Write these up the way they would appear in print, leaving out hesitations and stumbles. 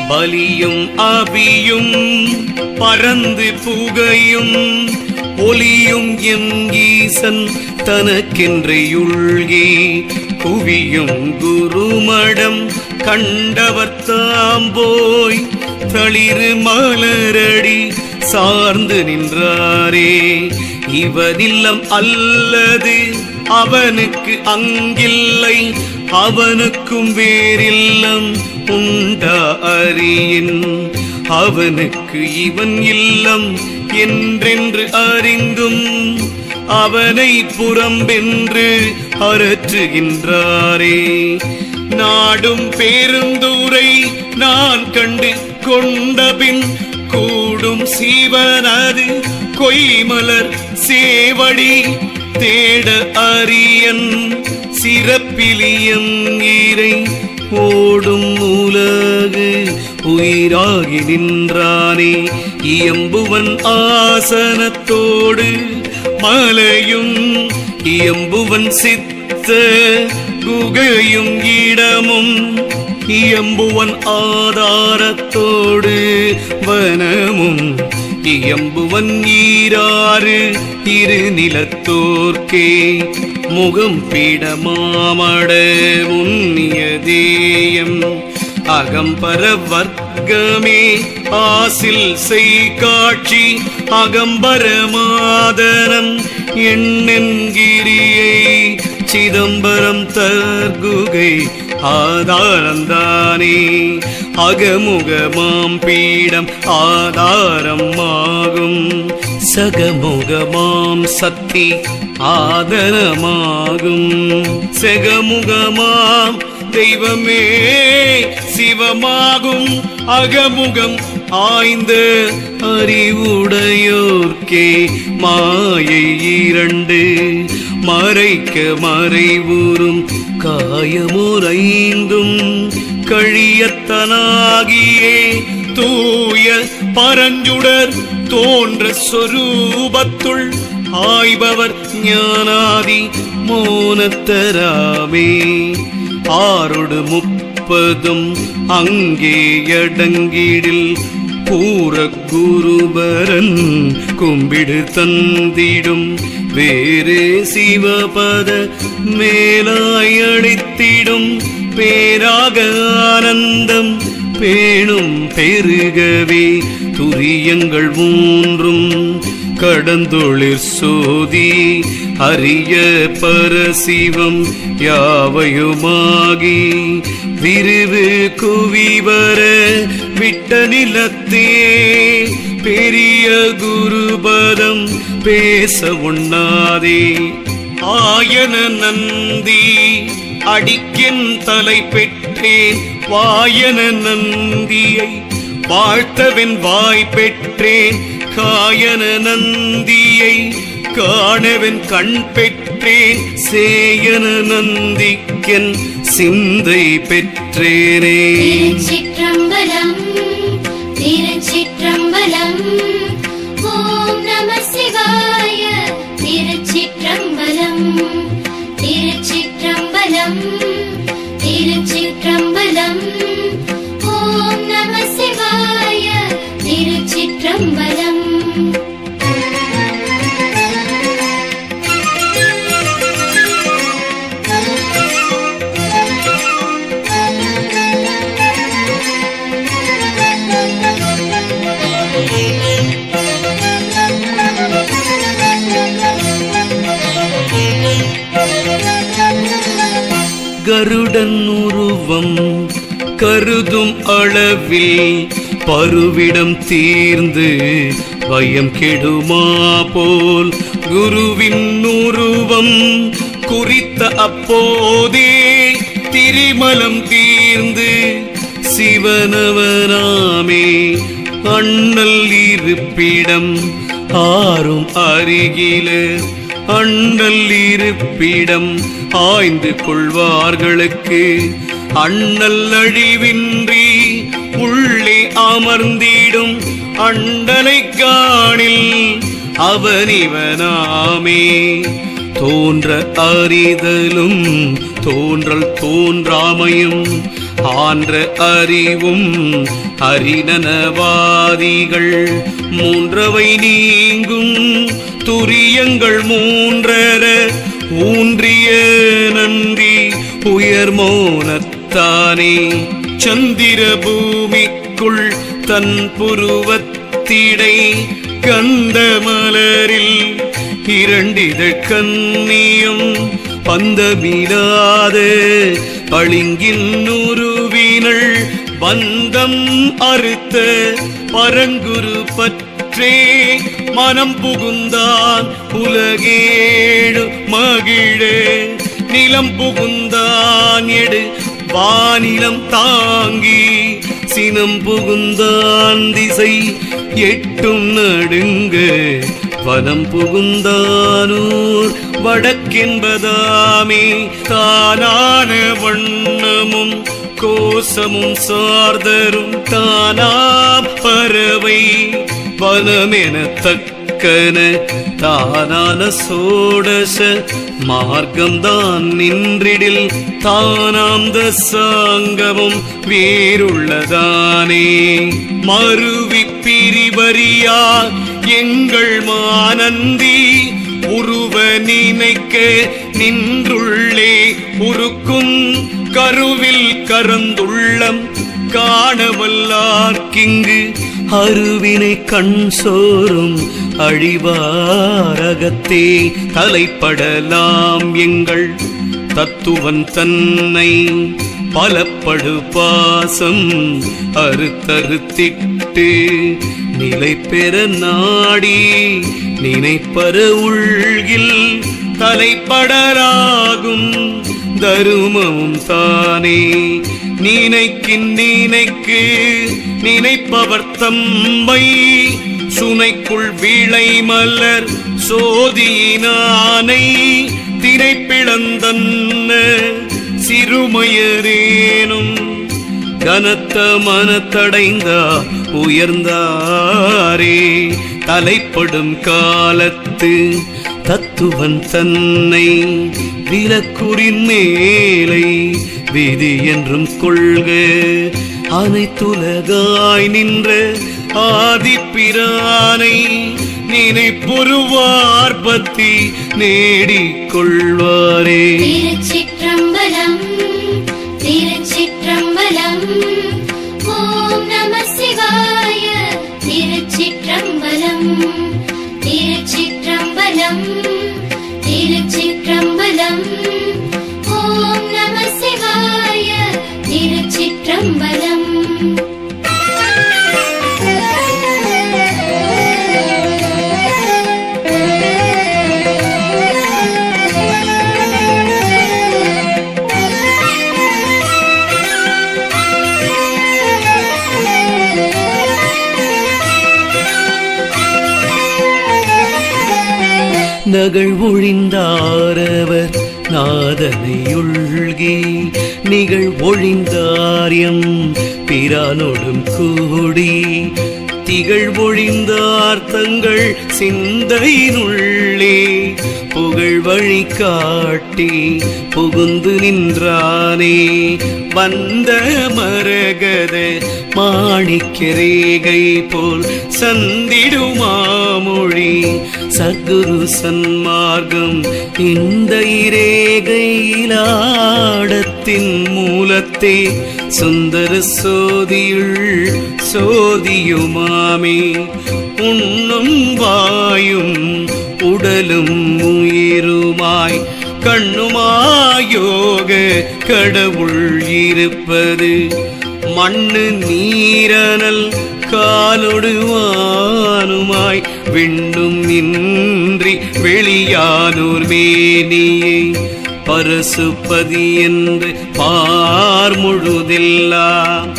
பலியும் அபியும் பறந்து புகையும் ஒலியும் எம் ஈசன் தனக்கென்றையுள்கி குவியும் குருமடம் கண்டவர் தாம்போய் தளிரு மலரடி சார்ந்து நின்றாரே. இவனில்லம் அல்லது அவனுக்கு அங்கில்லை, அவனுக்கும் வேறில்லம் உண்டா அறியின். அவனுக்கு இவன் இல்லம் என்றென்று அறிந்தும் அவனை புறம்பென்று அரற்றுகின்றாரே. நாடும் பெருந்தூரை நான் கண்டு கொண்டபின் கூடும் சீவனது கொய்மலர் சேவடி தேட அரியன் சிறப்பிலியம் ஈரை ஓடும் உலகு உயிராகி நின்றானே. இயம்புவன் ஆசனத்தோடு மலையும் இயம்புவன் சித்த குகையும் இடமும் இயம்புவன் ஆதாரத்தோடு வனமும் இயம்புவன் ஈராறு இரு நிலத்தோர்க்கே. முகம் பீடமாமட உன்னிய தேயம் அகம்பர வர்க்கமே ஆசில் செய் காட்சி அகம்பர மாதனம் எண்ணென்கிரியை சிதம்பரம் தற்குகை ஆதாரந்தானே. அகமுகமாம் பீடம் ஆதாரம் ஆகும் சகமுகமாம் சக்தி ஆதரமாகும். செகமுகமாம் தெய்வமே சிவமாகும் அகமுகம் ஆய்ந்த அறிவுடையோர்க்கே. மாயை இரண்டு மறைக்க மறைவுறும் காயமுறைந்தும் கழியத்தனாகியே தூய பரஞ்சுடர் தோன்ற சொரூபத்துள் ஆய்பவர் ஞானாதி மோனத்தராமே. ஆறொடு முப்பதும் அங்கே அடங்கிடில் பூர குருபரன் கும்பிடு தந்திடும் வேறு சிவபத மேலாய் அடித்திடும் பேராக ஆனந்தம் பேணும் பெருகவே. துரியங்கள் மூன்றும் கடந்தொழிற் சோதி அரிய பரசிவம் யாவையுமாகி விரிவு குவிவர விட்ட நிலத்தே பெரிய குருபதம் பேச உண்ணாதே. ஆயன நந்தி அடிக்கின் தலை பெற்றேன் வாயன நந்தியை வாழ்த்தவன் வாய் பெற்றேன் காயன நந்தியை காணவன் கண் பெற்றேன் சேயன நந்திக்கென் சிந்தை பெற்றேனே. திருச்சிற்றம்பலம் திருச்சிற்றம்பலம் ஓம் நம சிவாய. திருச்சிற்றம்பலம் திருச்சிற்றம்பலம் திருச்சிற்றம்பலம் ஓம் நம சிவாய. திருச்சிற்றம்பலம் கருடன் உருவம் கருதும் அளவில் பருவிடம் தீர்ந்து பயம் கெடுமா போல் குருவின் உருவம் குறித்த அப்போதே திரிமலம் தீர்ந்து சிவனவனாமே. அண்ணல் இருப்பிடம் ஆறும் அருகில அண்ணல் இருப்பிடம் ஆய்ந்து கொள்வார்களுக்கு அண்ணல் அழிவின்றி உள்ளே அமர்ந்திடும் அண்டலை காணில் அவனிவனாமே. தோன்ற அறிதலும் தோன்றல் தோன்றாமையும் ஆன்ற அறிவும் அறிநனவாதிகள் மூன்றவை நீங்கும் துரியங்கள் மூன்றர ஊன்றிய நன்றி உயர்மோனத்தானே. சந்திர பூமிக்குள் தன் புருவத்திடை கந்த மலரில் இரண்டிதழ் கன்னியும் பந்தமிலாத பளிங்கின் உருவினள் பந்தம் அறுத்த பரங்குரு பற்றே மனம் புகுந்தான் உலகேழு மகிழ நிலம் புகுந்தான் எடு வானிலம் தாங்கி சினம் புகுந்தான் திசை எட்டும் நடுங்க வனம் புகுந்தானூர் வடக்கென்பதாமே. தானான வண்ணமும் கோசமும் சார்தரும் தானா பறவை வனமென தக்கன தானான சோடச மார்க்கம்தான் நின்றிடில் தானாந்த சாங்கமும் வேறுள்ளதானே. மறுவி பிரிவரியா எங்கள் மானந்தி உருவ நினைக்க நின்றுள்ளே உருக்கும் கருவில் கரந்துள்ளம் காணவல்லார்க்கிங்கு அருவினை கண் சோறும் அழிவாரகத்தே தலைப்படலாம் எங்கள் தத்துவன் தன்னை பலப்படு பாசம் அறுத்தறுத்திட்டு நிலை பெற நாடி நினைப்பற உள்கில் தலைப்படராகும் தருமமும் தானே. நினைக்கு நினைப்பவர் தம்மை சுனைக்குள் விளை மலர் சோதியினானை திரைப்பிழந்தன்ன சிறுமையரேனும் கனத்த மனத்தடைந்தார் உயர்ந்தாரே. தலைப்படும் காலத்து தத்துவன் தன்னை விலக்குறின் மேலை விதி என்றும் கொள்க அனைத்துலகாய் நின்ற ஆதிப்பிரானை நினைப்புருவார் பத்தி நேடிக்கொள்வாரே. திருச்சிற்றம்பலம் திருச்சிற்றம்பலம் ஓம் நம சிவாய. திருச்சிற்றம்பலம் திருச்சிற்றம்பலம் திருச்சிற்றம்பலம் ஓம் நம சிவாய. திருச்சிற்றம்பலம் நகள் ஒழிந்தாரவர் நாதனையுள்கி நிகழ் ஒழிந்தாரியம் பிரானோடும் கூடி திகழ் ஒழிந்தார் தங்கள் சிந்தையினுள்ளே புகழ் வழி காட்டி புகுந்து நின்றானே. வந்த மரகத மாணிக்கரேகை போல் சந்திடுமாமொழி சத்குரு சன்மார்க்கம் இந்த இரேகையிலாடத்தின் மூலத்தே சுந்தர சோதியுள் சோதியுமாமே. உண்ணும் வாயும் உடலும் உயிருமாய் கண்ணுமாயோக கடவுள் இருப்பது மண்ணு நீரனல் காலொடுவானுமாய் விண்ணும் இன்றி வெளியானோர் மேனியே பரசுபதி என்று பார் முழுதெல்லாம்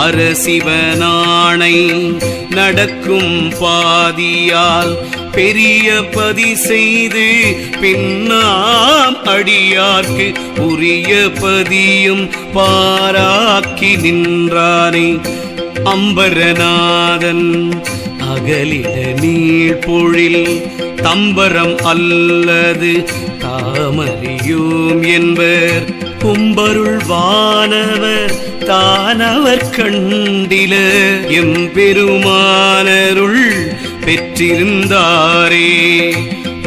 அரசிவனானை நடக்கும் பாதியால் பெரிய பதி செய்து பின்னாம் அடியார்க்கு உரிய பதியும் பாராக்கி நின்றானே. அம்பரநாதன் அகலிட நீழ்பொழில் தம்பரம் அல்லது தாமறியோம் என்பர் கும்பருள் வானவர் தானவர் கண்டில எம்பெருமானருள் பெற்றிருந்தாரே.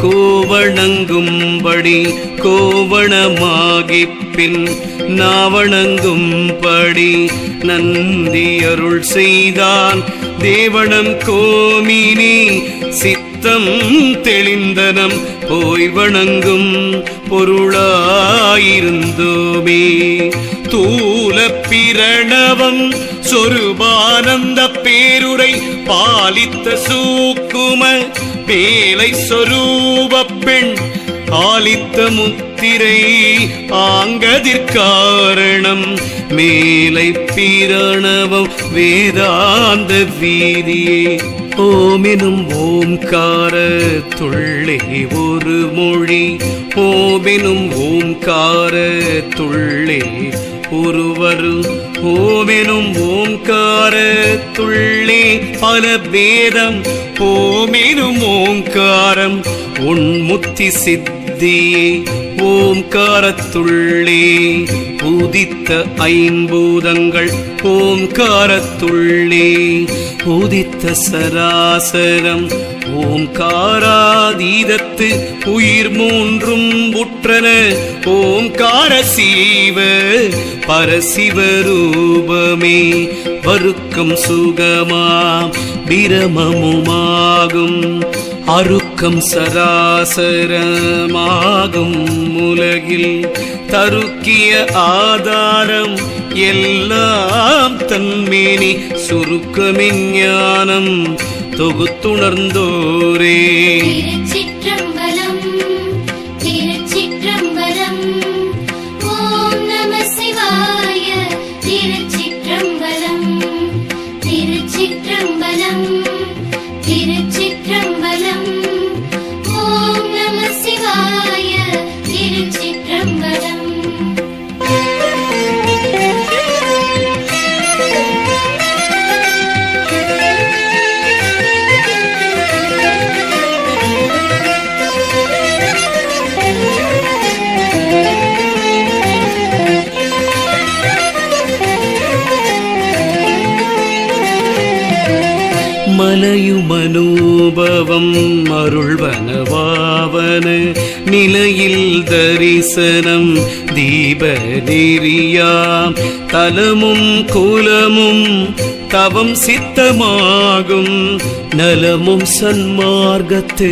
கோவணங்கும்படி கோவணமாகிப் பின் நாவணங்கும்படி நந்தி அருள் செய்தான் தேவணம் கோமினி சித்தம் தெளிந்தனம் போய் வணங்கும் பொருளாயிருந்தோமே. தூல பிரணவம் சொருபானந்த பேருரை பாலித்த சூக்கும பேலை சொரூப பெண் ஆலித்த முத்திரை ஆங்கதிர்காரணம் மேலை பிரணவம் வேதாந்த வீதியே. ஓமெனும் ஓம்காரத்துள்ளே ஒரு மொழி ஓமெனும் ஓம்காரத்துள்ளே ஒருவரு ஓமெனும் ஓம்காரத்துள்ளே பல பேதம் ஓமெனும் ஓங்காரம் உன்முத்தி சித்தியே. ஓம்காரத்துள்ளே உதித்த ஐம்பூதங்கள் ஓம்காரத்துள்ளே உதித்த சராசரம் ஓம்காராதீதத்து உயிர் மூன்றும் உற்றன ஓம்கார சீவ பரசிவரூபமே. வருக்கம் சுகமாம் பிரமமுமாகும் அருக்கம் சராசரமாகும் உலகில் தருக்கிய ஆதாரம் எல்லாம் தன்மேனி சுருக்கமெஞ்ஞானம் தொகுத்துணர்ந்தோரே. திருச்சிற்றம்பலம் திருச்சிற்றம்பலம் ஓம் நம சிவாய. திருச்சிற்றம்பலம் திருச்சிற்றம்பலம் திருச்சிற்றம்பலம் ஓம் நம சிவாய. திருச்சிற்றம்பலம் மலையுமனூபவம் அருள்வனவாவன நிலையில் தரிசனம் தீப நெறியாம் தலமும் குலமும் தவம் சித்தமாகும் நலமும் சன்மார்க்கத்து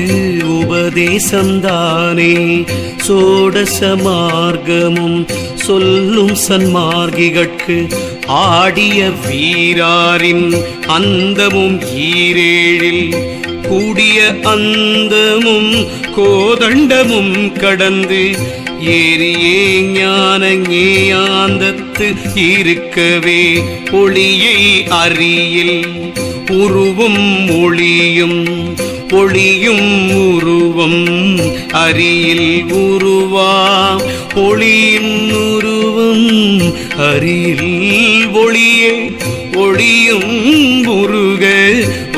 உபதேசம்தானே. சோடச மார்க்கமும் சொல்லும் சன்மார்கிகட்கு ஆடிய வீராரின் அந்தமும் ஈரேழில் கூடிய அந்தமும் கோதண்டமும் கடந்து ஏரியே ஞான ஞேயாந்தத்து இருக்கவே ஒளியை அறியில் உருவும் ஒளியும் ஒளியும் உருவம் அறியில் உருவாம் ஒளியின் உருவம் அறியில் ஒளியே ஒளியும் உருக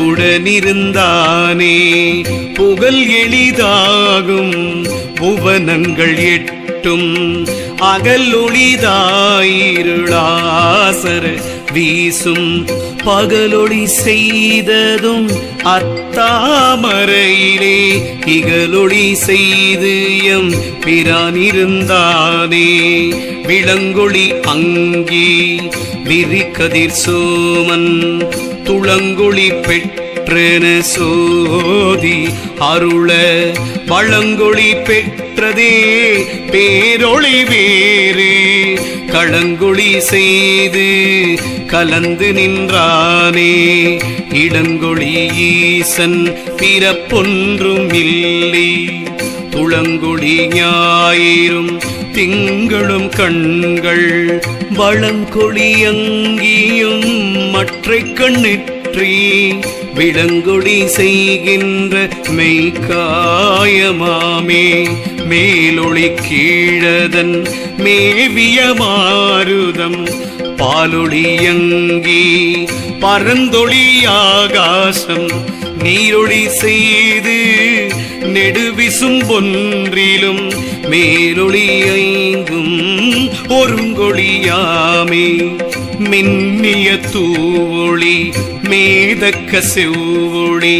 உடனிருந்தானே. புகழ் எளிதாகும் புவனங்கள் எட்டும் அகல் ஒளிதாயிருளாசர வீசும் பகலொளி செய்ததும் அத்தாமரையிலே இகலொளி செய்து எம் பிரானிருந்தானே. விளங்கொளி அங்கி விரிகதிர் சோமன் துளங்கொளி பெற்றன சோதி அருள பழங்கொளி பெற்றதே பேரொளி வேறு களங்கொளி செய்து கலந்து நின்றானே. இடங்கொளி ஈசன் பிறப்பொன்றும் இல்லை துளங்கொளி ஞாயிறும் திங்களும் கண்கள் வளங்கொளி அங்கியும் மற்றை கண்ணிற்றி விளங்கொளி செய்கின்ற மெய்காயமாமே மேலொளி கீழதன் மேவிய மாருதம் பாலொளியங்கி பரந்தொளி ஆகாசம் நீரொளி செய்து நெடுவிசும் பொன்றிலும் மேலொளி ஐந்தும் ஒருங்கொழியாமே மின்னிய தூவொளி மேதக்க செவ்வொளி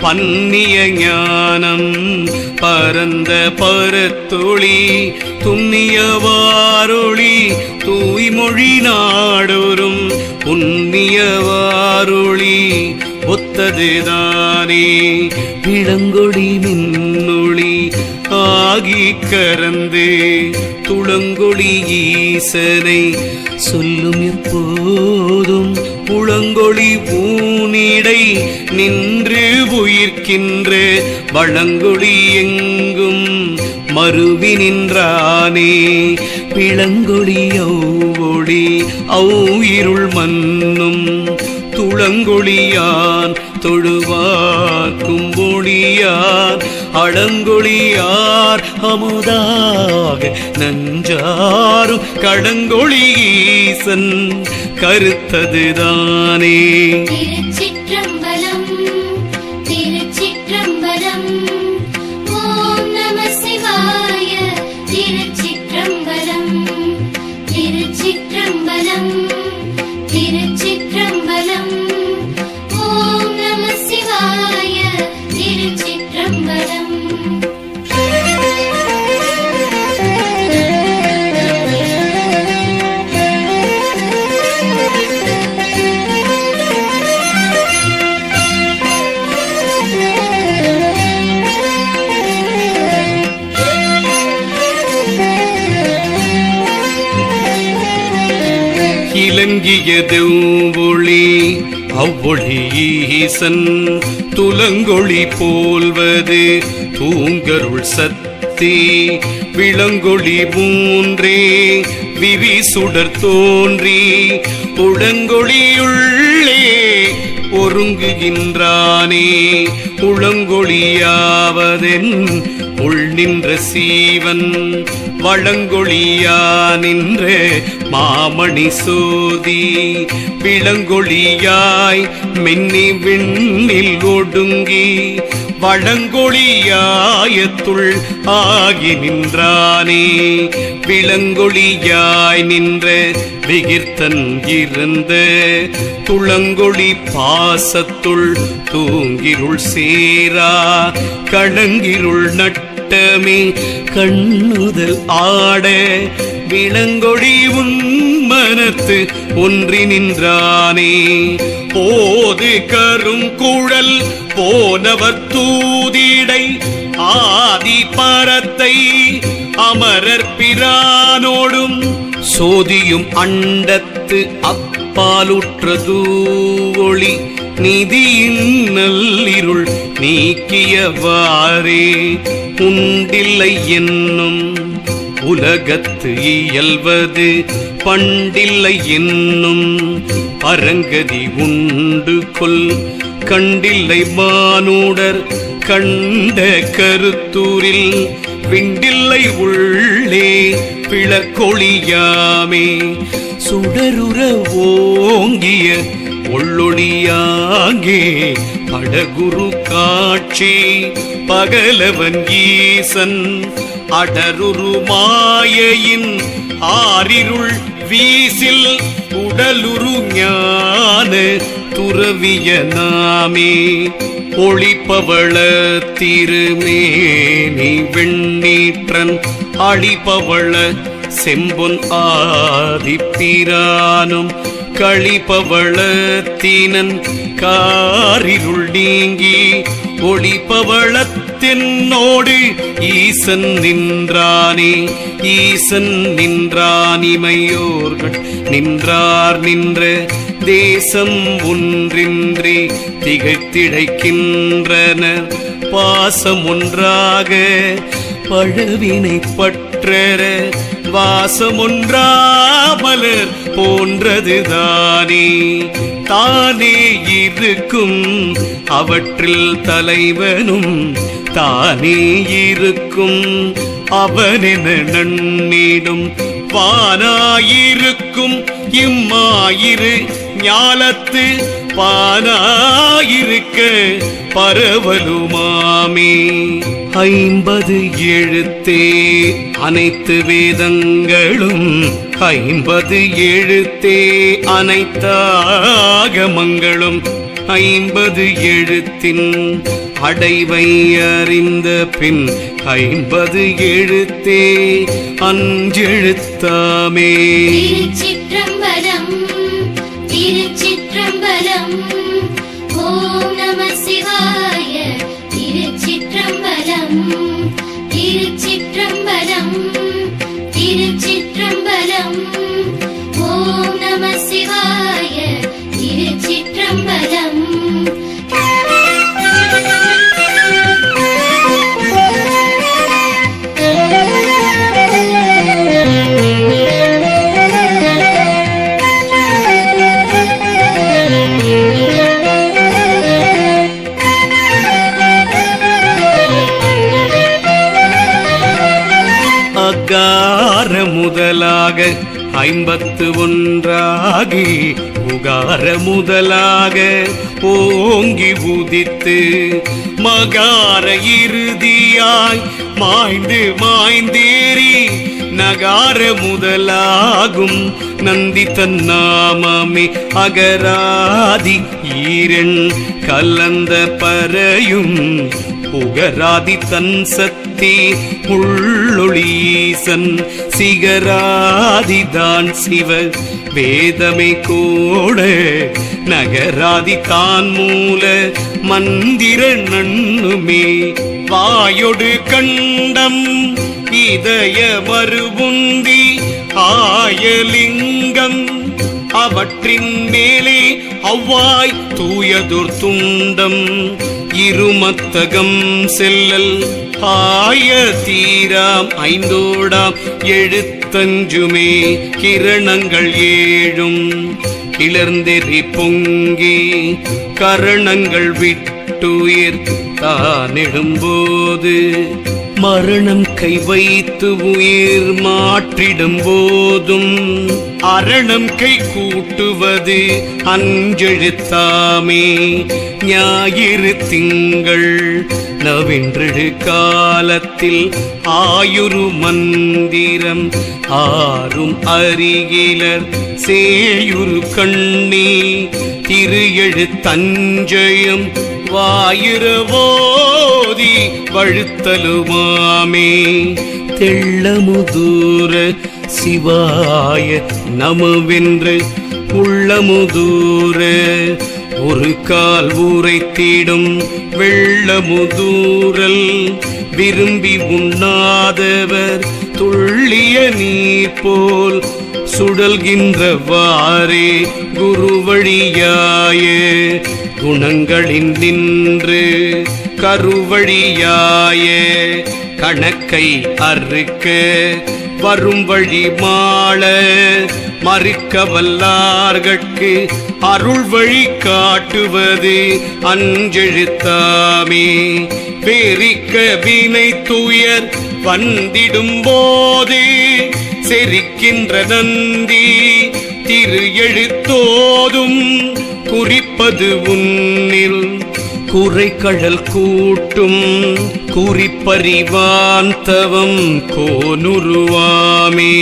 பன்னிய ஞானம் பரந்த பரத்தொளி துண்ணியவாரொளி தூய்மொழி நாடொரும் புண்ணியவாரொளி ஒத்ததுதானே விளங்கொளி மின்னொளி ஆகி கரந்து துளங்கொளி ஈசனை சொல்லும் எப்போதும் புளங்கொளி பூனிடை நின்று உயிர்க்கின்ற வளங்கொளி எங்கும் மருவி நின்றானே விளங்கொளி ஔவொளி இருள் மன்னும் துளங்கொழியான் தொழுவார்க்கும் ஒளியார் அளங்கொழியார் அமுதாக நஞ்சாரும் கடங்கொழி ஈசன் கருத்ததுதானே. திருச்சிற்றம்பலம் திருச்சிற்றம்பலம் ஓம் நம சிவாய. திருச்சிற்றம்பலம் திருச்சிற்றம்பலம் திருச்சிற்றம்பலம் ஓம் நம சிவாய. திருச்சிற்றம்பலம் இலங்கிய தெவ்வொளி அவ்வொளி ஈசன் துலங்கொளி போல்வது தூங்கருள் சக்தி விளங்கொளி மூன்றே விரி சுடர் தோன்றி உளங்கொளியுள்ளே ஒருங்குகின்றானே உளங்கொளியாவதென் உள் நின்ற சீவன் வளங்கொளியா நின்ற மாமணி சோதி விளங்கொளியாய் மென்னி விண்ணில் ஒடுங்கி வளங்கொளியாயத்துள் ஆகி நின்றானே விளங்கொளியாய் நின்ற விகிர்த்தன் இருந்த துளங்கொளி பாசத்துள் தூங்கிருள் சேரா களங்கிருள் நட்டமே கண்ணுதல் ஆட விளங்கொளி உன்மனத்து ஒன்றி நின்றானே போது கருங்குழல் போனவர் தூதிடை ஆதி பரத்தை அமரர் பிரானோடும் சோதியும் அண்டத்து அப்பாலுற்றது ஒளி நிதியின் நல்லிருள் நீக்கியவாறே உண்டில்லை என்னும் உலகத்து இயல்வது பண்டில்லை என்னும் பரங்கதி உண்டு கொல் கண்டில்லை மானுடர் கண்ட கருத்தூரில் விண்டில்லை உள்ளே பிளக்கொளியாமே சுடருற ஓங்கிய உள்ளொளியாங்கே படகுரு காட்சி பகலவன் ஈசன் அடருரு மாயையின் ஆரிருள் வீசில் உடலுரு ஞான துறவிய நாமே ஒளிப்பவள திருமேனி வெண்ணீற்றன் அழிப்பவள செம்பொன் ஆதிப்பிரானும் களிப்பவளத்தினன் காரிருள் நீங்கி ஒளிப்பவளத்தினோடு ஈசன் நின்றானே ஈசன் நின்றானிமையோர்கள் நின்றார் நின்ற தேசம் ஒன்றின்றி திகைத்திடைக்கின்றன பாசம் ஒன்றாக பழவினை பற்றற வாசமொன்றாமலர் போன்றதுதானே தானே இருக்கும் அவற்றில் தலைவனும் தானே இருக்கும் அவனென நன்னிடும் வானாயிருக்கும் இம்மாயிரு ஞாலத்து பானாயிருக்க பரவலுமாமே 50 எழுத்தே அனைத்து வேதங்களும் 50 எழுத்தே அனைத்தாகமங்களும் 50 எழுத்தின் அடைவை அறிந்த பின் 50 எழுத்தே அஞ்செழுத்தாமே. திருச்சிற்றம்பலம் திருச்சிற்றம்பலம் ஓம் நம சிவாய. திருச்சிற்றம்பலம் திருச்சிற்றம்பலம் திருச்சிற்றம்பலம் ஓம் நம சிவாய. திருச்சிற்றம்பலம் அகார முதலாக 51 உகார முதலாக ஓங்கி உதித்து மகார இறுதியாய் மாய்ந்து மாய்ந்தேறி நகார முதலாகும் நந்தி தன்னாமமே அகராதி ஈரன் கலந்த பறையும் புகராதி தன் சக்தி உள்ளொளீசன் சிகராதிதான் சிவ வேதமே கோட நகராதி தான் மூல மந்திர நண்ணுமே வாயொடு கண்டம் இதய மறுபுந்தி ஆயலிங்கம் அவற்றின் மேலே அவ்வாய் தூயதொர் துண்டம் இருமத்தகம் செல்லல் ஆய தீராம் 5ஓடாம் எழுத்தஞ்சுமே கிரணங்கள் 7ம் கிளர்ந்தெறி பொங்கி கரணங்கள் விட்டுயிர் தானிடும்போது மரணம் கை வைத்து உயிர் மாற்றிடும் போதும் அரணம் கை கூட்டுவது அஞ்செழுத்தாமே. ஞாயிறு திங்கள் நவென்று காலத்தில் ஆயுரு மந்திரம் 6ம் அருகிலர் சேயுரு கண்ணி திரு எழுத்தஞ்சயம் வாயிரவோதி வழுத்தலுமாமே. தெள்ளமுதூர சிவாய நமவென்று உள்ளமுதூர ஒரு கால் ஊரைத்திடும் வெள்ளமுதூரல் விரும்பி உண்ணாதவர் துள்ளிய நீர் போல் சுடல்கின்றவாறே குருவழியாய குணங்களின் நின்று கருவழியாய கணக்கை அறுக்க வரும் வழி மாள மறுக்க வல்லார்கட்கு அருள் வழி காட்டுவது அஞ்செழுத்தாமே. பேரிக்க வினை துயர் வந்திடும் போது செரிக்கின்ற நந்தி திரு எழுத்தோதும் குறிப்பது உன்னில் குறைகடல் கூட்டும் குறிப்பறிவான் தவம் கோனுருவாமே.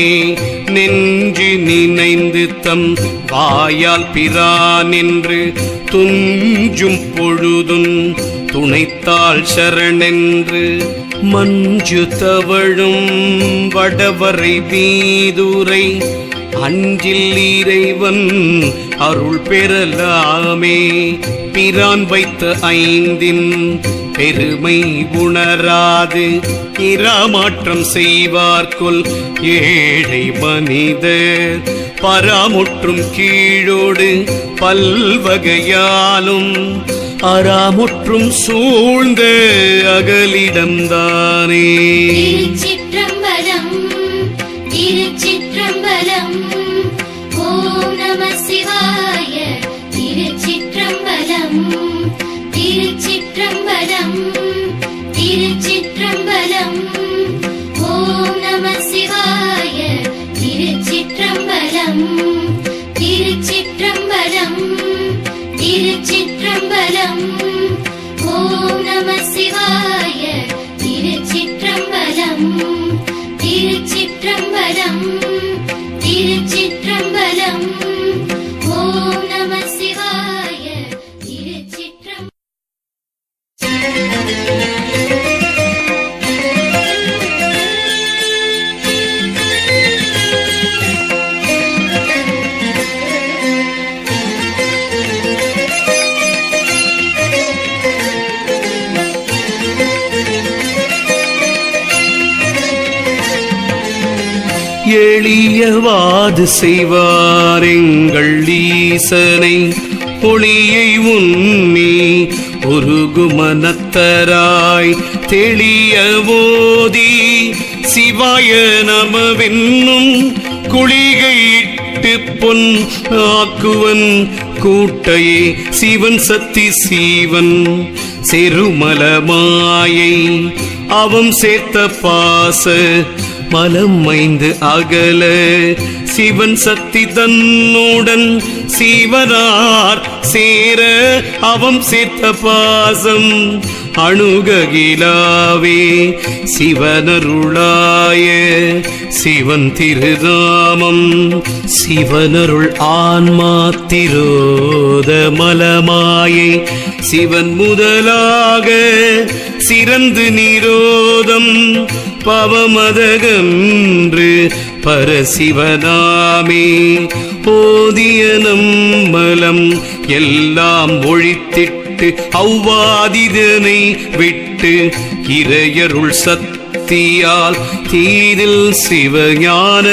நெஞ்சு நினைந்து தம் வாயால் பிரான் என்று துஞ்சும் பொழுதும் துணைத்தாள் சரணென்று மஞ்சு தவழும் வடவரை வீதுரை அஞ்சில் இறைவன் அருள் பெறலாமே. பிரான் வைத்த 5ன் பெருமை உணராது இராமாற்றம் செய்வார்கொல் ஏழை மனிதர் பராமுற்றும் கீழோடு பல்வகையாலும் அறாமுற்றும் சூழ்ந்த அகலிடம்தானே. திருச்சிற்றம்பலம் திருச்சிற்றம்பலம். ஓம் நம சிவாய. திருச்சிற்றம்பலம் திருச்சிற்றம்பலம் திருச்சிற்றம்பலம். ஓம் நம சிவாய. திருச்சிற்றம்பலம் திருச்சிற்றம்பலம் திருச்சிற்றம்பலம். ஓம் நம சிவாய. திருச்சிற்றம்பலம் திருச்சிற்றம்பலம் திருச்சிற்றம்பலம். ஓம் நம சிவாய. திருச்சிற்றம்பலம். எளியவாது செய்வாரெங்கள் ஈசனை ஒளியை உன்னி உருகுமனத்தராய் தெளியவோதி சிவாய நமவென்னும் குளிகையிட்டு பொன் ஆக்குவன் கூட்டையே சிவன் சக்தி சீவன் செருமலமாயை அவம் சேர்த்த பாச மலம் மைந்து அகல சிவன் சக்தி தன்னுடன் சிவனார் சேர அவம் சேர்த்த பாசம் அணுககிலாவே சிவனருளாய சிவன் திருநாமம் சிவனருள் ஆன்மா திரோத மலமாயை சிவன் முதலாக சிறந்து நிரோதம் பவமதகன்று பரசிவனாமே போதிய நம்மலம் எல்லாம் ஒழித்திட்டு அவ்வாதிதனை விட்டு இறையருள் சக்தியால் தீதில் சிவஞான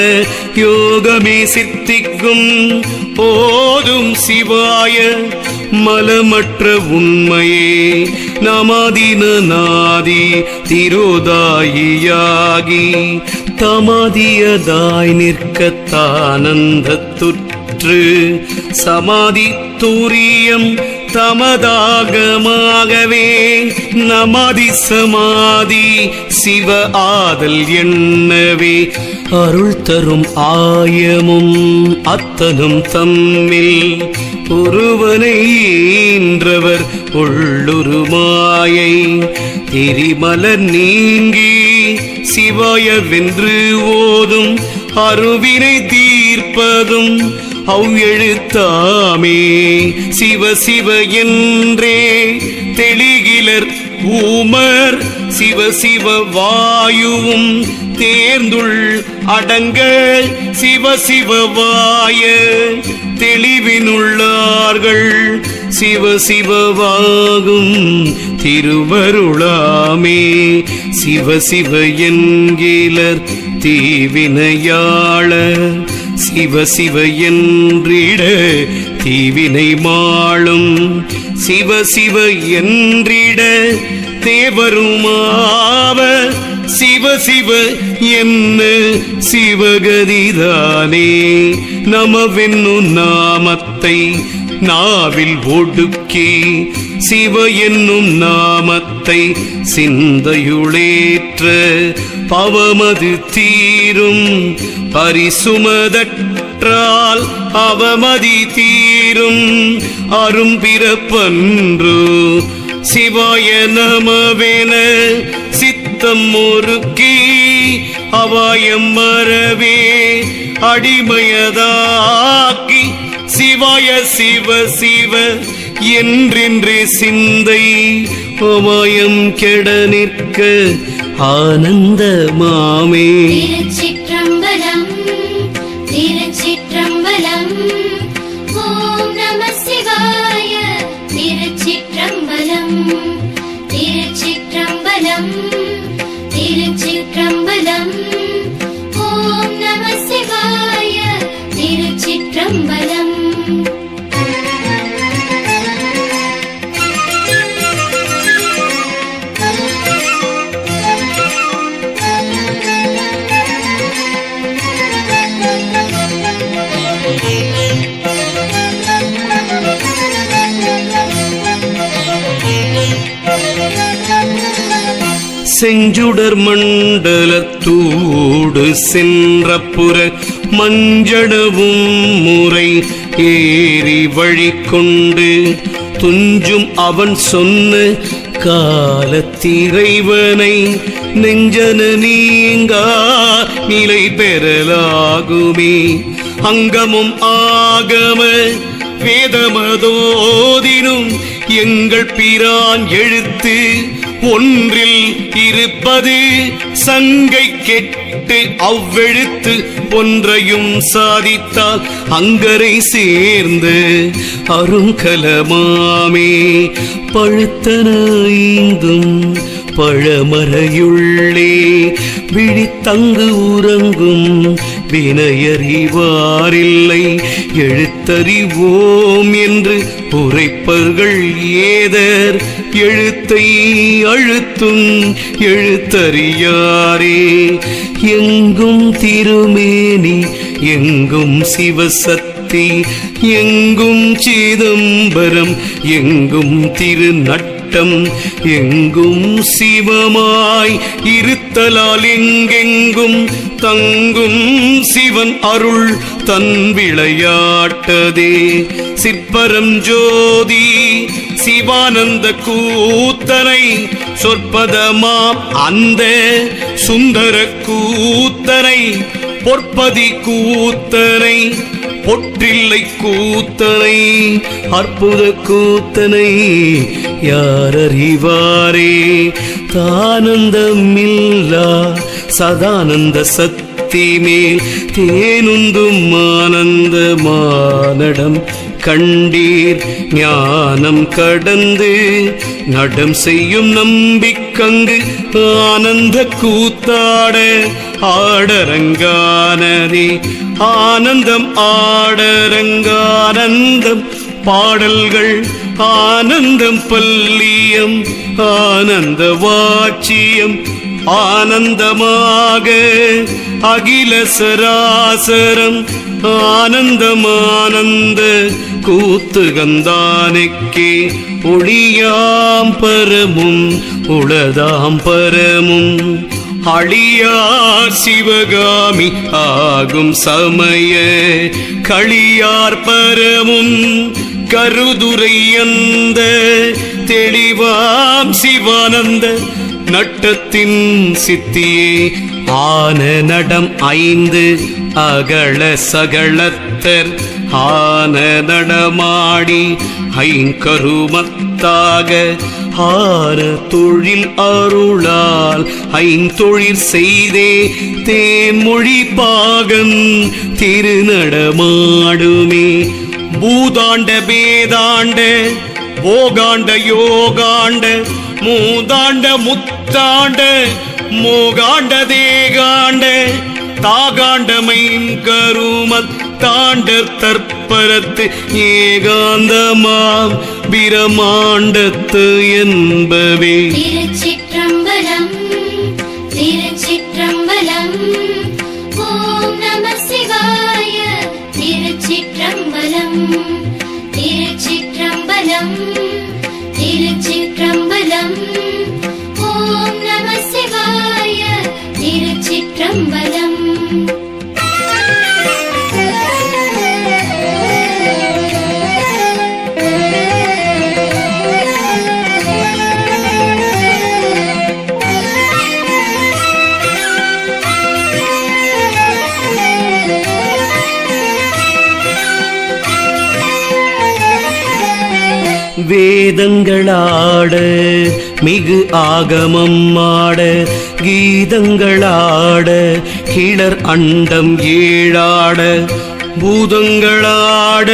யோகமே சித்திக்கும் போதும் சிவாய மலமற்ற உண்மையே நமாதின நாதி திரோதாயியாகி தமாதியதாய் நிற்கத்தானந்தத்துற்று சமாதி தூரியம் தமதாகமாகவே நமாதி சமாதி சிவ ஆதல் எண்ணவே அருள் தரும் ஆயமும் அத்தனும் தம்மில் ஒருவனை ஈன்றவர் உள்ளுருமாயை திரிமலர் நீங்கி சிவாய வென்று ஓதும் அருவினை தீர்ப்பதும் அவ்வெழுத்தாமே சிவ சிவ என்றே தெளிகிலர் ஊமர் சிவ சிவ வாயுவும் தேர்ந்துள் அடங்க சிவ சிவவாய தெளிவினுள்ளார்கள் சிவ சிவவாகும் திருவருளாமே சிவ சிவ என்கிலர் தீவினையாள சிவ சிவ என்றிட தீவினை மாளும் சிவ சிவ என்றிட தேவருமாவ சிவ சிவ என்ன சிவகதிதானே நமவென்னு நாமத்தை நாவில் ஒடுக்கி சிவ என்னும் நாமத்தை சிந்தையுளேற்ற பவமது தீரும் பரிசுமதற்றால் அவமதி தீரும் அரும்பிறப்பன்று சிவாய நமவென சித்தம் முறுக்கி அவாயம் மறவே அடிமையதாக்கி சிவாய சிவ சிவ என்றென்று சிந்தை அவாயம் கெட நிற்க ஆனந்தமாமே. திருச்சிற்றம்பலம் திருச்சிற்றம்பலம். ஓம் நம சிவாய. திருச்சிற்றம்பலம் திருச்சிற்றம்பலம் திருச்சிற்றம்பலம். ஓம் நம சிவாய. திருச்சிற்றம்பலம். செஞ்சுடர் மண்டலத்தூடு சென்றப்புற மஞ்சடவும் முறை ஏறி வழி கொண்டு துஞ்சும் அவன் சொன்ன காலத்திரைவனை நெஞ்சன நீங்கா நிலை பெறலாகுமே. அங்கமும் ஆகம வேதமதோதினும் எங்கள் பிரான் எழுத்து ஒன்றில் இருப்பது சங்கை கெட்டு அவ்வெழுத்து ஒன்றையும் சாதித்தால் அங்கரை சேர்ந்து அருங்கலமாமே. பழுத்தனைந்தும் பழமறையுள்ளே விழித்தங்கு உறங்கும் வினையறிவாரில்லை எழுத்தறிவோம் என்று உரைப்பர்கள் ஏதர் எழுத்தை அழுத்தும் எழுத்தறியாரே. எங்கும் திருமேனி எங்கும் சிவசக்தி எங்கும் சிதம்பரம் எங்கும் திருநட்டம் எங்கும் சிவமாய் இருத்தலால் எங்கெங்கும் தங்கும் சிவன் அருள் தன் விளையாட்டதே. சிற்பரம் ஜோதி சிவானந்த கூத்தனை சொற்பதமாம் அந்த சுந்தர கூத்தனை பொற்பதி கூத்தனை பொற்றில்லை கூத்தனை அற்புத கூத்தனை யாரறிவாரே. தானந்தமில்லா சதானந்த சக்தி மேல் தேனுந்தும் ஆனந்த மானடம் கண்டீர் ஞானம் கடந்து நடம் செய்யும் நம்பிக்கங்கு ஆனந்த கூத்தாட ஆடரங்கானதே. ஆனந்தம் ஆடரங்கானந்தம் பாடல்கள் ஆனந்தம் பல்லியம் ஆனந்த வாட்சியம் ஆனந்தமாக அகில சராசரம் ஆனந்தமானந்த கூத்துகந்தானுக்கே. ஒளியாம் பரமும் உளதாம் பரமும் அழியார் சிவகாமி ஆகும் சமய களியார் பரமும் கருதுரை அந்த தெளிவாம் சிவானந்த நட்டத்தின் சித்தியே. ஆன நடம் 5 அகள சகளத்தர் ஆன நடமாடி ஐங்கருமத்தாக ஆன தொழில் அருளால் ஐந்தொழில் செய்தே தேமொழி பாகன் திருநடமாடுமே. பூதாண்ட பேதாண்ட போகாண்ட யோகாண்ட மூதாண்ட முத்தாண்ட மோகாண்ட தேகாண்ட தாகாண்டமைன் கருமத் தாண்டர் தற்பரத்து ஏகாந்தமாம் பிரமாண்டத்து என்பவே. திருச்சிற்றம்பலம் திருச்சிற்றம்பலம் ஓம் நம சிவாய. திருச்சிற்றம்பலம் திருச்சிற்றம்பலம் திருச்சிற்றம்பலம் ஓம் நம சிவாய. திருச்சிற்றம்பலம். வேதங்களாட மிகு ஆகமம் ஆட கீதங்களாட கிளர் அண்டம் ஏழாட பூதங்களாட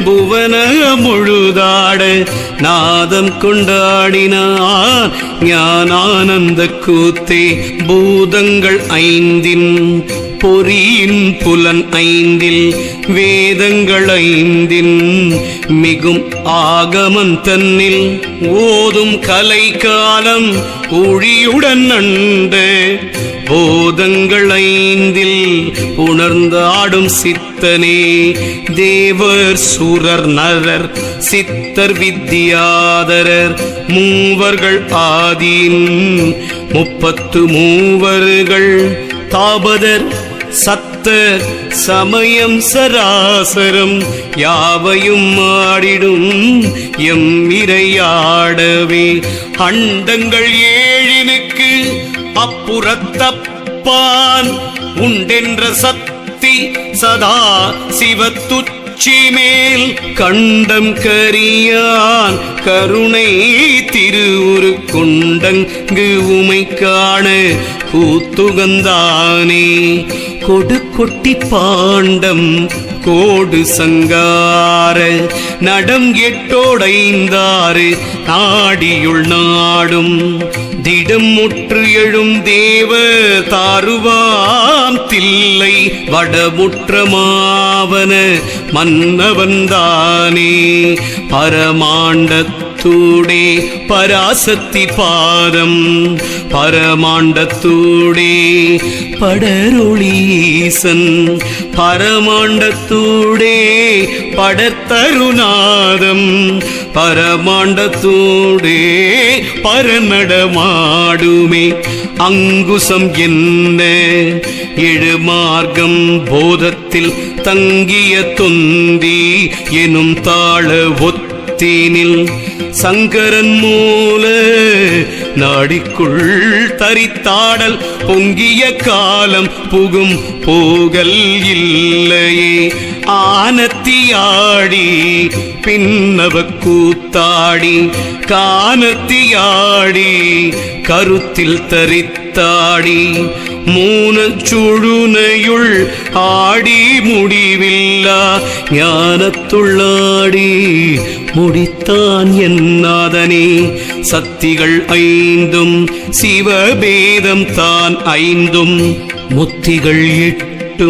புவன முழுதாட நாதம் கொண்டாடினார் ஞானானந்த கூத்தே. பூதங்கள் 5 பொறியின் புலன் 5 வேதங்கள் 5 மிகும் ஆகமன் தன்னில் ஓதும் கலை காலம் ஒழியுடன் அண்ட போதங்கள் ஐந்தில் உணர்ந்தாடும் சித்தனே. தேவர் சூரர் நரர் சித்தர் வித்யாதரர் மூவர்கள் ஆதீன் 33 தாபதர் சத்தர் சமயம் சராசரம் யாவையும் ஆடிடும் எம் இறையாடவே. அண்டங்கள் ஏழினுக்கு அப்புறத்தப்பான் உண்டென்ற சக்தி சதா சிவத்துச்சி மேல் கண்டம் கரியான் கருணை திருவுரு கொண்டங்கு உமை காண கூத்துகந்தானே. கொடு கொட்டி பாண்டம் கோடு சங்கார நடம் 8 நாடியுள் நாடும் திடம் முற்று எழும் தேவ தாருவாம் தில்லை வடமுற்றமாவன மன்னவந்தானே. பரமாண்டத்தூடே பராசக்தி பாதம் பரமாண்டத்தூடே படரொளீசன் பரமாண்டத்தூடே படத்தருநாதம் பரமாண்டத்தூடே பரநடமாடுமே. அங்குசம் என்ன 7 மார்க்கம் போதத்தில் தங்கிய தொந்தி எனும் தாள ஒத்தேனில் சங்கரன் மூல நாடிக்குள் தரித்தாடல் பொங்கிய காலம் புகும் போகல் இல்லையே. ஆனத்தியாடி பின்னவ கூத்தாடி கானத்தியாடி கருத்தில் தரித்தாடி மூனச்சுழுனையுள் ஆடி முடிவில்லா ஞானத்துள்ளாடி முடித்தான் என்னாதனே. சக்திகள் 5 சிவபேதம் தான் 5 முத்திகள் 8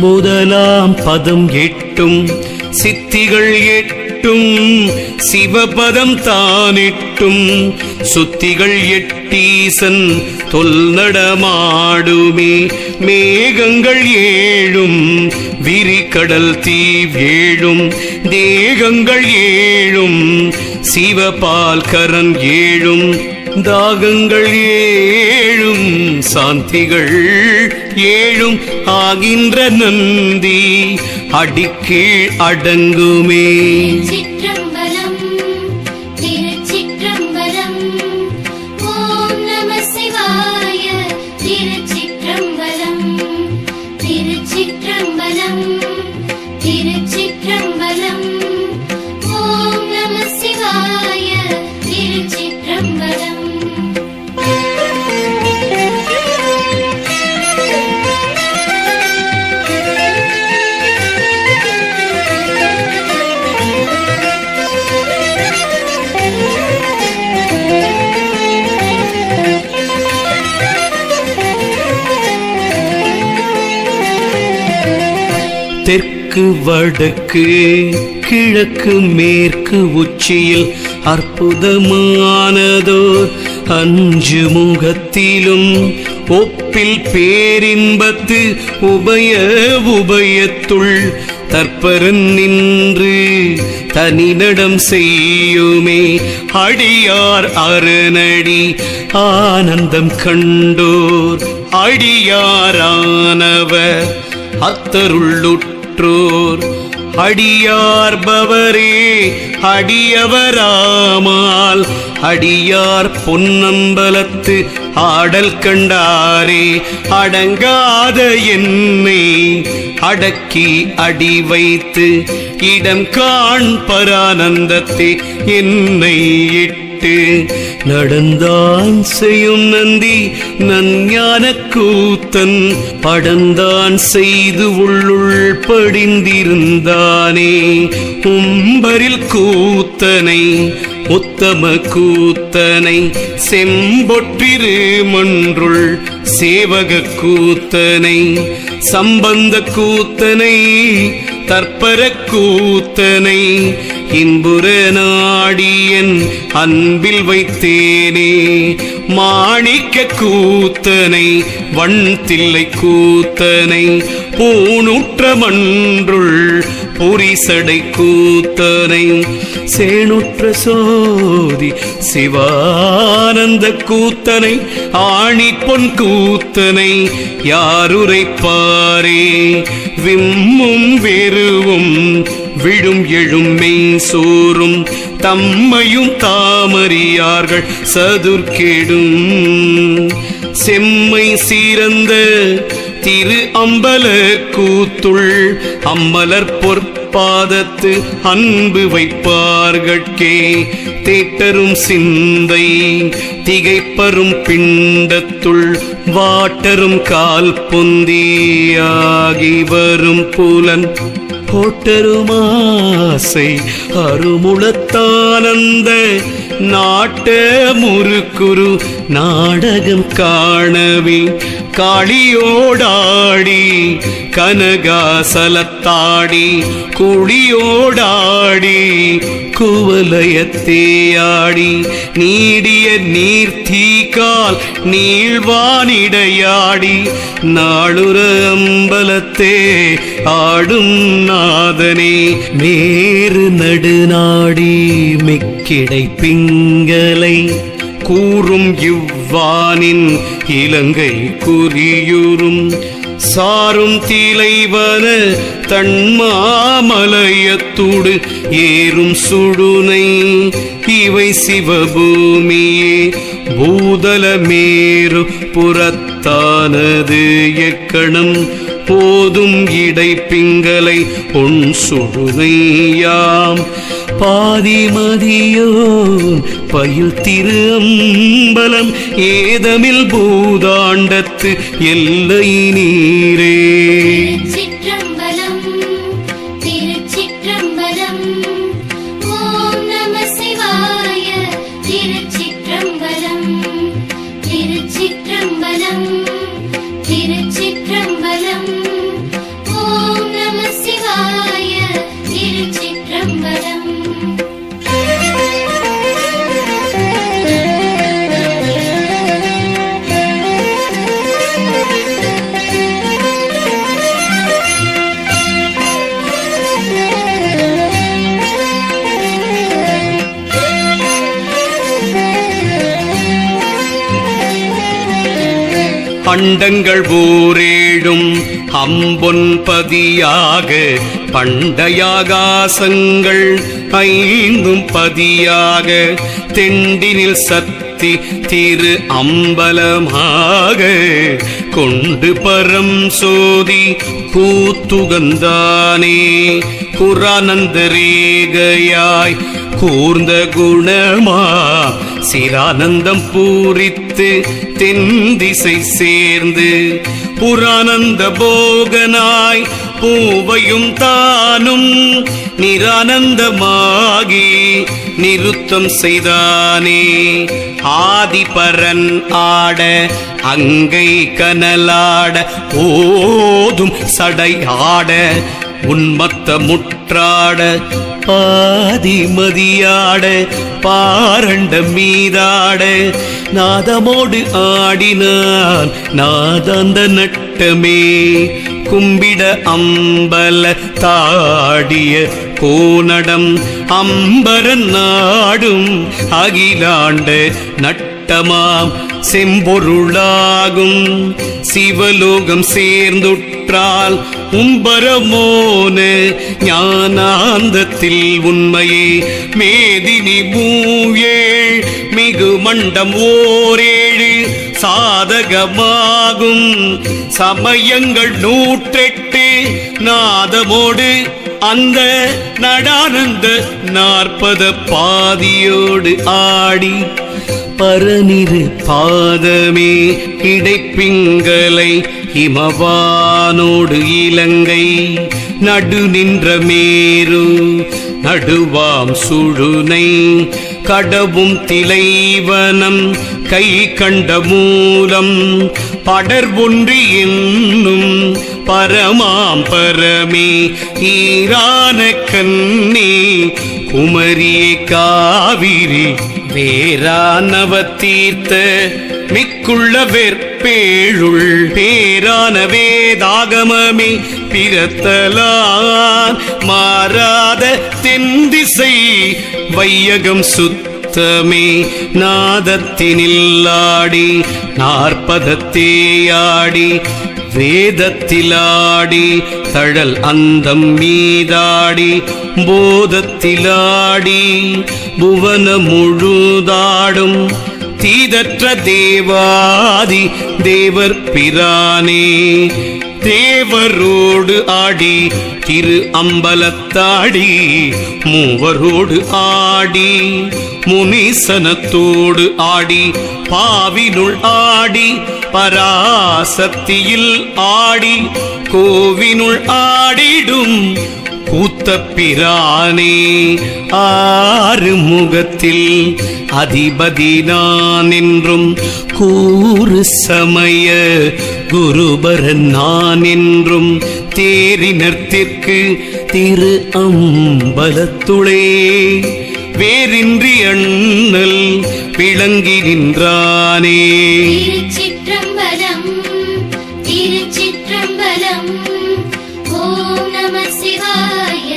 முதலாம் பதம் 8 சித்திகள் 8 சிவபதம் தான் 8 சுத்திகள் 8 ஈசன் தொல் நடமாடுமே. மேகங்கள் 7 விரிகடல் தீவ் 7 தேகங்கள் 7 சிவபால் கரன் 7 தாகங்கள் 7 சாந்திகள் 7 ஆகின்ற நந்தி அடிக்கீழ் அடங்குமே. திருச்சிற்றம்பலம் திருச்சிற்றம்பலம் ஓம் நம சிவாய. திருச்சிற்றம்பலம் திருச்சிற்றம்பலம் திருச்சிற்றம்பலம் ஓம் நம சிவாய. திருச்சிற்றம்பலம் தெற்கு வடக்கு கிழக்கு மேற்கு உச்சியில் அற்புதமானதோர் 5 முகத்திலும் ஒப்பில் பேரின்பத்து உபயத்துள் தற்பரன் நின்று தனிநடம் செய்யுமே. அடியார் அரணடி ஆனந்தம் கண்டோர் அடியாரானவர் அத்தருள்ளுற்றோர் அடியார்பவரே அடியவராமால் அடியார் பொன்னம்பலத்து ஆடல் கண்டாரே. அடங்காத என்னை அடக்கி அடி வைத்து இடம் காண் பரானந்தத்தை என்னை இட்டு நடந்தான் செய்யும் நந்தி நஞ்ஞான கூத்தன் படந்தான் செய்து உள்ளுள் படிந்திருந்தானே. உம்பரில் கூத்தனை உத்தம கூத்தனை செம்பொற்றிரு மன்றுள் சேவக கூத்தனை சம்பந்த கூத்தனை தற்பர கூத்தனை இன்புற நாடியன் அன்பில் வைத்தேனே. மாணிக்க கூத்தனை வண்தில்லை கூத்தனை பூணுற்ற மன்றுள் புரிசடை கூத்தனை சேணுற்ற சோதி சிவானந்த கூத்தனை ஆணி பொன் கூத்தனை யாருரைப்பாரே. விம்மும் வெறுவும் விழும் எழும் மெய் சோறும் தம்மையும் தாமறியார்கள் சதுர்கேடும். செம்மை சீரந்த திரு அம்பல கூத்துள் அம்மலர் பொற்பாதத்து அன்பு வைப்பார்கட்கே. தேட்டரும் சிந்தை திகைப்பரும் பிண்டத்துள் வாட்டரும் கால் பொந்தியாகி வரும் புலன் கோட்டருமாசை அருமுளத்தானந்த நாட்ட முறுக்குரு நாடகம் காணவே. காளியோடாடி கனகாசலத்தாடி குளியோடாடி குவலயத்தேயாடி நீடிய நீர்த்தீக்கால் நீழ்வானிடையாடி நாளுற அம்பலத்தே ஆடும் நாதனே. மேறு நடுநாடி மெக்கிடை பிங்கலை கூறும் இவ்வானின் இலங்கை குறியுறும் சாரும் திளைவன தன்மாமலயத்தூடு ஏறும் சுடுனை இவை சிவபூமியே. பூதலமேரு புறத்தானது எக்கணம் போதும் இடை பிங்கலை பொன் சுடுனையாம். பாதிமதியோன் பயில் திரு அம்பலம் ஏதமில் பூதாண்டத்து எல்லை நீரே. திருச்சிற்றம்பலம் திருச்சிற்றம்பலம் ஓம் நம சிவாய. திருச்சிற்றம்பலம் திருச்சிற்றம்பலம் திருச்சிற்றம்பலம் ஓம் நம சிவாய. திருச்சிற்றம்பலம் அண்டங்கள் ஊரேடும் அம்பொன்பதியாக பண்டையாகாசங்கள் ஐந்தும் பதியாக தெண்டினில் சக்தி திரு அம்பலமாக கொண்டு பரம் சோதி கூத்துகந்தானே. குரானந்த ரேகையாய் கூர்ந்த குணமா சிரானந்தம் பூரித்து தென் திசை சேர்ந்து புரானந்த போகனாய் பூவையும் தானும் நிரானந்தமாகி நிருத்தம் செய்தானே. ஆதிபரன் ஆட அங்கை கனலாட ஓதும் சடை ஆட உன்மத்த முற்றாட பாதிமதியாட பாரண்ட மீதாட நாதமோடு ஆடினான் நாதாந்த நட்டமே. கும்பிட அம்பல தாடிய கோனடம் அம்பரன் நாடும் அகிலாண்ட நட்டமாம் செம்பொருளாகும் சிவலோகம் சேர்ந்துற்றால் உம்பரமோன ஞானாந்தத்தில் உண்மையே. மேதினி பூயேழ் மிகு மண்டம் ஓரேழு சாதகமாகும் சமயங்கள் 108 நாதமோடு அந்த நடானந்த 40 பாதியோடு ஆடி பரனிரு பாதமே இடைப்பிங்களை இமவானோடு இலங்கை நடு நின்ற மேரு நடுவாம் சுழுனை கடவும் திளைவனம் கை கண்ட மூலம் படர் ஒன்றி என்னும் பரமாம் பரமே ஈரான கண்ணே குமரியே காவிரி வேறானவ தீர்த்த மிக்குள்ள வெற்பேழுள் பேரான வேதாகமமே பிறத்தலான் மாறாத தென்திசை வையகம் சுத்தமே நாதத்தினில்லாடி நாற்பதத்தேயாடி வேதத்திலாடி தழல் அந்தம் மீதாடி போதத்திலாடி புவன முழுதாடும் தீதற்ற தேவாதி தேவர் பிரானே தேவரோடு ஆடி திரு அம்பலத்தாடி மூவரோடு ஆடி முனிசனத்தோடு ஆடி பாவினுள் ஆடி பராசக்தியில் ஆடி கோவினுள் ஆடிடும் கூத்த பிரானே ஆறு முகத்தில் அதிபதி நான் என்றும் கூறு சமய குருபரன் நான் என்றும் தேரினர்த்திற்கு திரு அம்பலத்துளே வேறின்றி அண்ணல் விளங்கி நின்றானே. திருச்சிற்றம்பலம் திருச்சிற்றம்பலம் ஓம் நம சிவாய.